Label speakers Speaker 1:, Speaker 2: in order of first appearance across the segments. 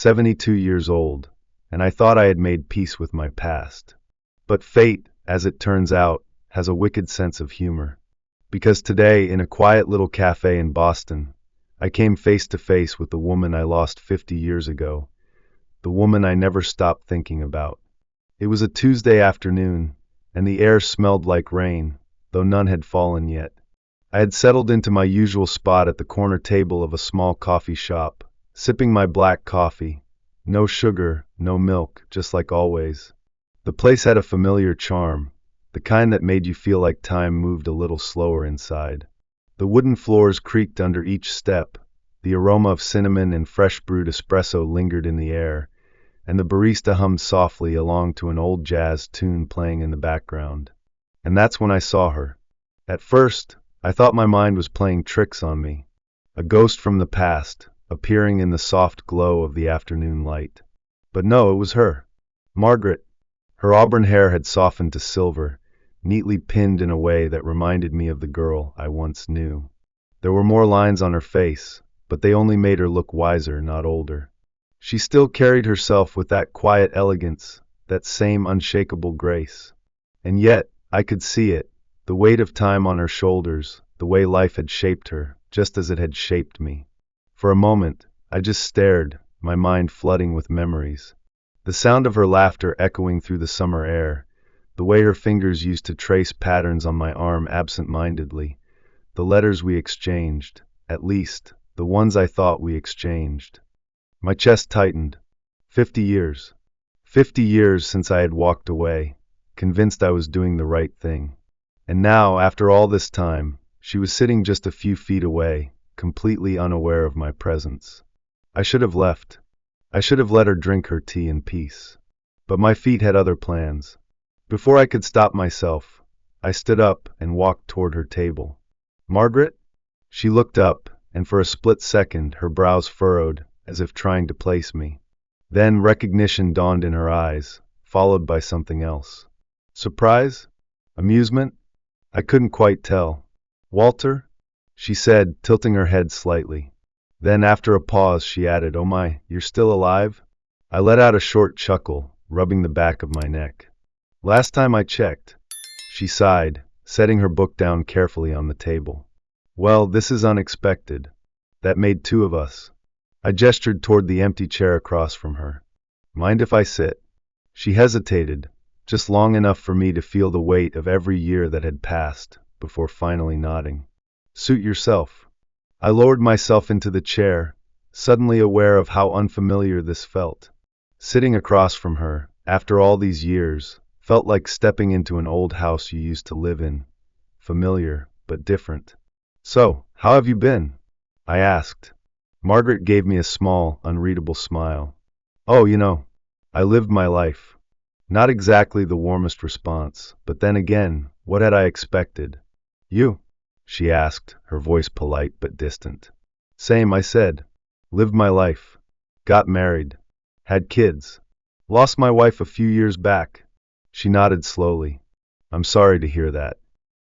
Speaker 1: 72 years old, and I thought I had made peace with my past. But fate, as it turns out, has a wicked sense of humor. Because today, in a quiet little cafe in Boston, I came face to face with the woman I lost 50 years ago, the woman I never stopped thinking about. It was a Tuesday afternoon, and the air smelled like rain, though none had fallen yet. I had settled into my usual spot at the corner table of a small coffee shop, sipping my black coffee. No sugar, no milk, just like always. The place had a familiar charm, the kind that made you feel like time moved a little slower inside. The wooden floors creaked under each step, the aroma of cinnamon and fresh brewed espresso lingered in the air, and the barista hummed softly along to an old jazz tune playing in the background. And that's when I saw her. At first, I thought my mind was playing tricks on me, a ghost from the past, appearing in the soft glow of the afternoon light. But no, it was her. Margaret. Her auburn hair had softened to silver, neatly pinned in a way that reminded me of the girl I once knew. There were more lines on her face, but they only made her look wiser, not older. She still carried herself with that quiet elegance, that same unshakable grace. And yet, I could see it, the weight of time on her shoulders, the way life had shaped her, just as it had shaped me. For a moment, I just stared, my mind flooding with memories. The sound of her laughter echoing through the summer air, the way her fingers used to trace patterns on my arm absent-mindedly, the letters we exchanged, at least, the ones I thought we exchanged. My chest tightened. 50 years. 50 years since I had walked away, convinced I was doing the right thing. And now, after all this time, she was sitting just a few feet away, completely unaware of my presence. I should have left. I should have let her drink her tea in peace. But my feet had other plans. Before I could stop myself, I stood up and walked toward her table. Margaret? She looked up, and for a split second her brows furrowed, as if trying to place me. Then recognition dawned in her eyes, followed by something else. Surprise? Amusement? I couldn't quite tell. Walter? She said, tilting her head slightly. Then after a pause she added, "Oh my, you're still alive?" I let out a short chuckle, rubbing the back of my neck. "Last time I checked." She sighed, setting her book down carefully on the table. "Well, this is unexpected. That made two of us." I gestured toward the empty chair across from her. "Mind if I sit?" She hesitated, just long enough for me to feel the weight of every year that had passed, before finally nodding. "Suit yourself." I lowered myself into the chair, suddenly aware of how unfamiliar this felt. Sitting across from her, after all these years, felt like stepping into an old house you used to live in. Familiar, but different. "So, how have you been?" I asked. Margaret gave me a small, unreadable smile. "Oh, I lived my life." Not exactly the warmest response, but then again, what had I expected? "You?" she asked, her voice polite but distant. "Same," I said. "Lived my life. Got married. Had kids. Lost my wife a few years back." She nodded slowly. "I'm sorry to hear that."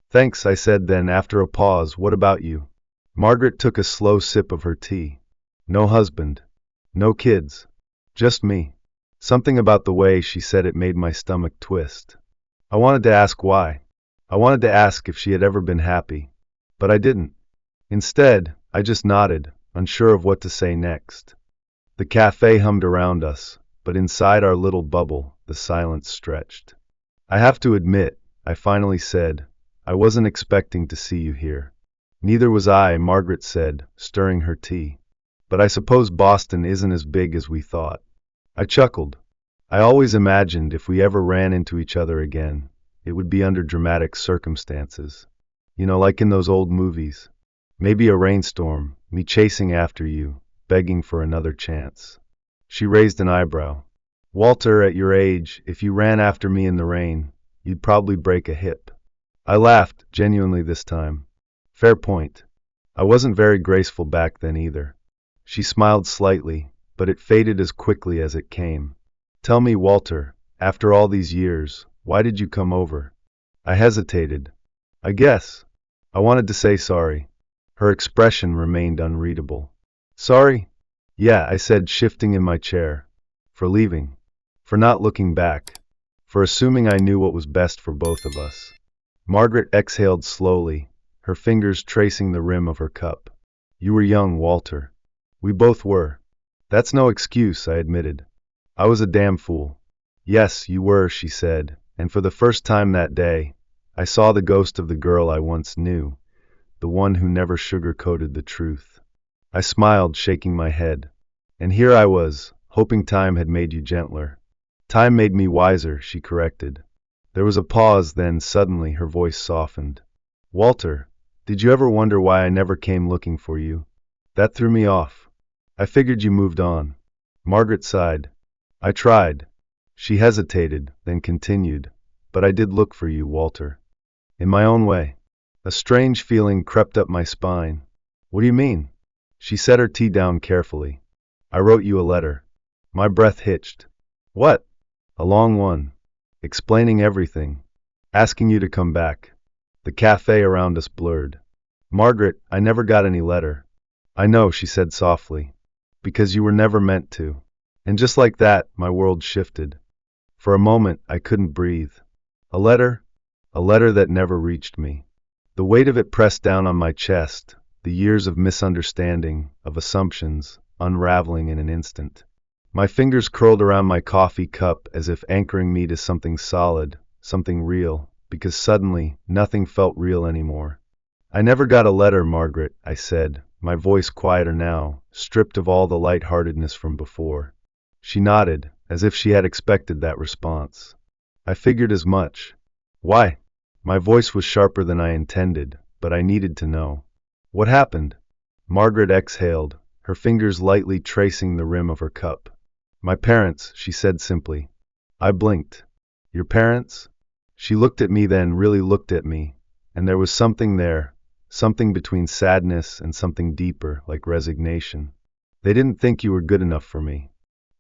Speaker 1: "Thanks," I said then after a pause. "What about you?" Margaret took a slow sip of her tea. "No husband. No kids. Just me." Something about the way she said it made my stomach twist. I wanted to ask why. I wanted to ask if she had ever been happy. But I didn't. Instead, I just nodded, unsure of what to say next. The cafe hummed around us, but inside our little bubble, the silence stretched. "I have to admit," I finally said, "I wasn't expecting to see you here." "Neither was I," Margaret said, stirring her tea. "But I suppose Boston isn't as big as we thought." I chuckled. I always imagined if we ever ran into each other again, it would be under dramatic circumstances. Like in those old movies. Maybe a rainstorm, me chasing after you, begging for another chance. She raised an eyebrow. "Walter, at your age, if you ran after me in the rain, you'd probably break a hip." I laughed, genuinely this time. Fair point. I wasn't very graceful back then either. She smiled slightly, but it faded as quickly as it came. "Tell me, Walter, after all these years, why did you come over?" I hesitated. I wanted to say sorry. Her expression remained unreadable. "Sorry? Yeah, I said, shifting in my chair. For leaving. For not looking back. For assuming I knew what was best for both of us. Margaret exhaled slowly, her fingers tracing the rim of her cup. You were young, Walter. We both were. That's no excuse, I admitted. I was a damn fool. Yes, you were, she said, and for the first time that day, I saw the ghost of the girl I once knew, the one who never sugar-coated the truth. I smiled, shaking my head. And here I was, hoping time had made you gentler. Time made me wiser, she corrected. There was a pause, then suddenly her voice softened. Walter, did you ever wonder why I never came looking for you? That threw me off. I figured you moved on. Margaret sighed. I tried. She hesitated, then continued. But I did look for you, Walter. In my own way. A strange feeling crept up my spine. What do you mean? She set her tea down carefully. I wrote you a letter. My breath hitched. What? A long one. Explaining everything. Asking you to come back. The cafe around us blurred. Margaret, I never got any letter. I know, she said softly. Because you were never meant to. And just like that, my world shifted. For a moment, I couldn't breathe. A letter? A letter that never reached me. The weight of it pressed down on my chest, the years of misunderstanding, of assumptions, unraveling in an instant. My fingers curled around my coffee cup as if anchoring me to something solid, something real, because suddenly, nothing felt real anymore. I never got a letter, Margaret, I said, my voice quieter now, stripped of all the lightheartedness from before. She nodded, as if she had expected that response. I figured as much. Why? My voice was sharper than I intended, but I needed to know. What happened? Margaret exhaled, her fingers lightly tracing the rim of her cup. My parents, she said simply. I blinked. Your parents? She looked at me, then really looked at me, and there was something there, something between sadness and something deeper, like resignation. They didn't think you were good enough for me.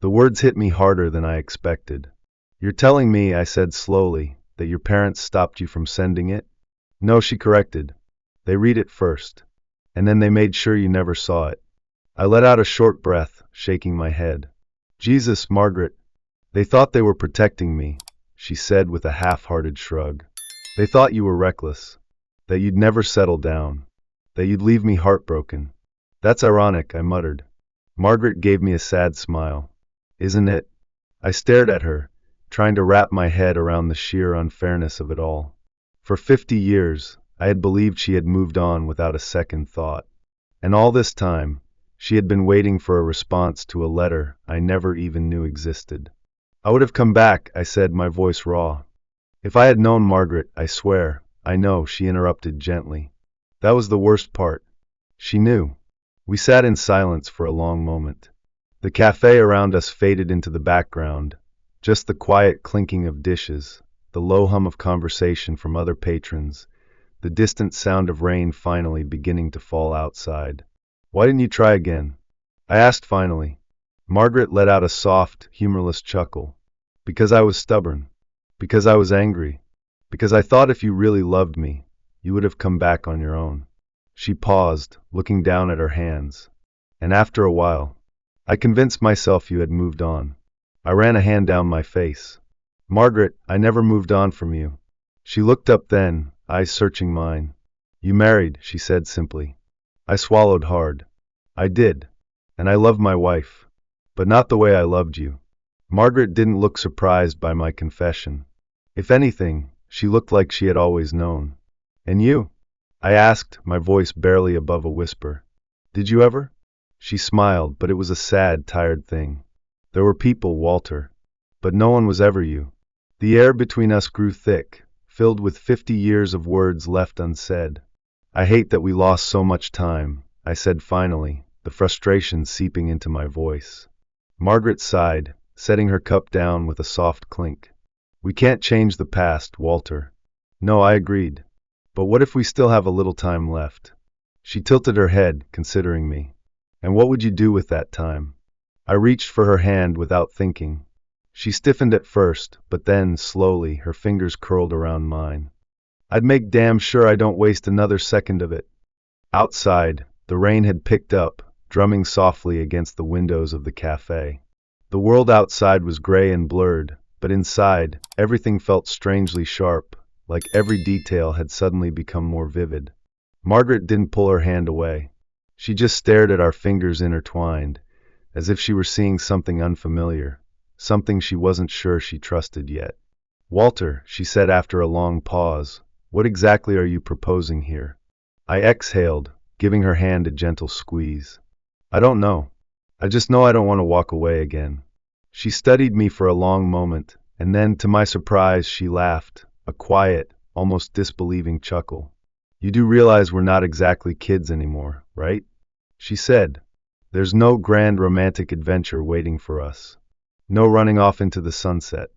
Speaker 1: The words hit me harder than I expected. You're telling me, I said slowly, that your parents stopped you from sending it? No, she corrected. They read it first, and then they made sure you never saw it. I let out a short breath, shaking my head. Jesus, Margaret. They thought they were protecting me, she said with a half-hearted shrug. They thought you were reckless, that you'd never settle down, that you'd leave me heartbroken. That's ironic, I muttered. Margaret gave me a sad smile. Isn't it? I stared at her, trying to wrap my head around the sheer unfairness of it all. For 50 years, I had believed she had moved on without a second thought. And all this time, she had been waiting for a response to a letter I never even knew existed. I would have come back, I said, my voice raw. If I had known, Margaret, I swear, I know, she interrupted gently. That was the worst part. She knew. We sat in silence for a long moment. The cafe around us faded into the background, just the quiet clinking of dishes, the low hum of conversation from other patrons, the distant sound of rain finally beginning to fall outside. Why didn't you try again? I asked finally. Margaret let out a soft, humorless chuckle. Because I was stubborn. Because I was angry. Because I thought if you really loved me, you would have come back on your own. She paused, looking down at her hands. And after a while, I convinced myself you had moved on. I ran a hand down my face. Margaret, I never moved on from you. She looked up then, eyes searching mine. You married, she said simply. I swallowed hard. I did. And I love my wife. But not the way I loved you. Margaret didn't look surprised by my confession. If anything, she looked like she had always known. And you? I asked, my voice barely above a whisper. Did you ever? She smiled, but it was a sad, tired thing. There were people, Walter. But no one was ever you. The air between us grew thick, filled with 50 years of words left unsaid. I hate that we lost so much time, I said finally, the frustration seeping into my voice. Margaret sighed, setting her cup down with a soft clink. We can't change the past, Walter. No, I agreed. But what if we still have a little time left? She tilted her head, considering me. And what would you do with that time? I reached for her hand without thinking. She stiffened at first, but then, slowly, her fingers curled around mine. I'd make damn sure I don't waste another second of it. Outside, the rain had picked up, drumming softly against the windows of the café. The world outside was gray and blurred, but inside, everything felt strangely sharp, like every detail had suddenly become more vivid. Margaret didn't pull her hand away. She just stared at our fingers intertwined, as if she were seeing something unfamiliar, something she wasn't sure she trusted yet. "Walter," she said after a long pause, "what exactly are you proposing here?" I exhaled, giving her hand a gentle squeeze. "I don't know. I just know I don't want to walk away again." She studied me for a long moment, and then, to my surprise, she laughed, a quiet, almost disbelieving chuckle. "You do realize we're not exactly kids anymore, right?" she said. "There's no grand romantic adventure waiting for us. No running off into the sunset."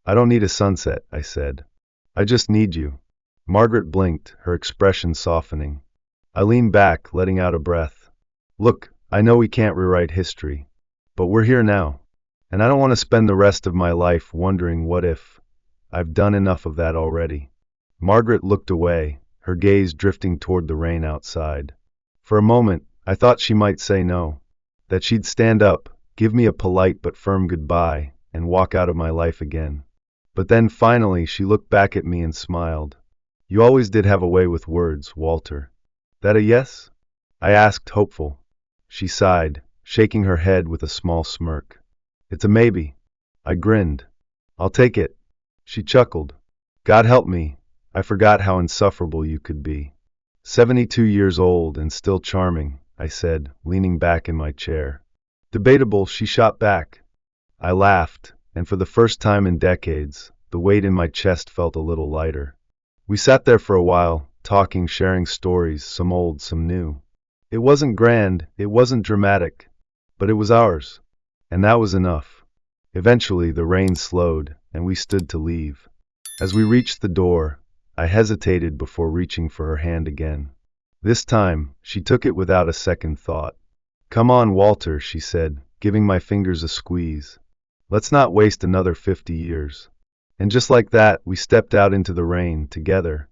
Speaker 1: "I don't need a sunset," I said. "I just need you." Margaret blinked, her expression softening. I leaned back, letting out a breath. "Look, I know we can't rewrite history, but we're here now, and I don't want to spend the rest of my life wondering what if. I've done enough of that already." Margaret looked away, her gaze drifting toward the rain outside. For a moment, I thought she might say no, that she'd stand up, give me a polite but firm goodbye, and walk out of my life again. But then finally she looked back at me and smiled. "You always did have a way with words, Walter." "That a yes?" I asked, hopeful. She sighed, shaking her head with a small smirk. "It's a maybe." I grinned. "I'll take it." She chuckled. "God help me, I forgot how insufferable you could be." 72 years old and still charming, I said, leaning back in my chair. "Debatable," she shot back. I laughed, and for the first time in decades, the weight in my chest felt a little lighter. We sat there for a while, talking, sharing stories, some old, some new. It wasn't grand, it wasn't dramatic, but it was ours, and that was enough. Eventually, the rain slowed, and we stood to leave. As we reached the door, I hesitated before reaching for her hand again. This time, she took it without a second thought. "Come on, Walter," she said, giving my fingers a squeeze. "Let's not waste another 50 years." And just like that, we stepped out into the rain, together,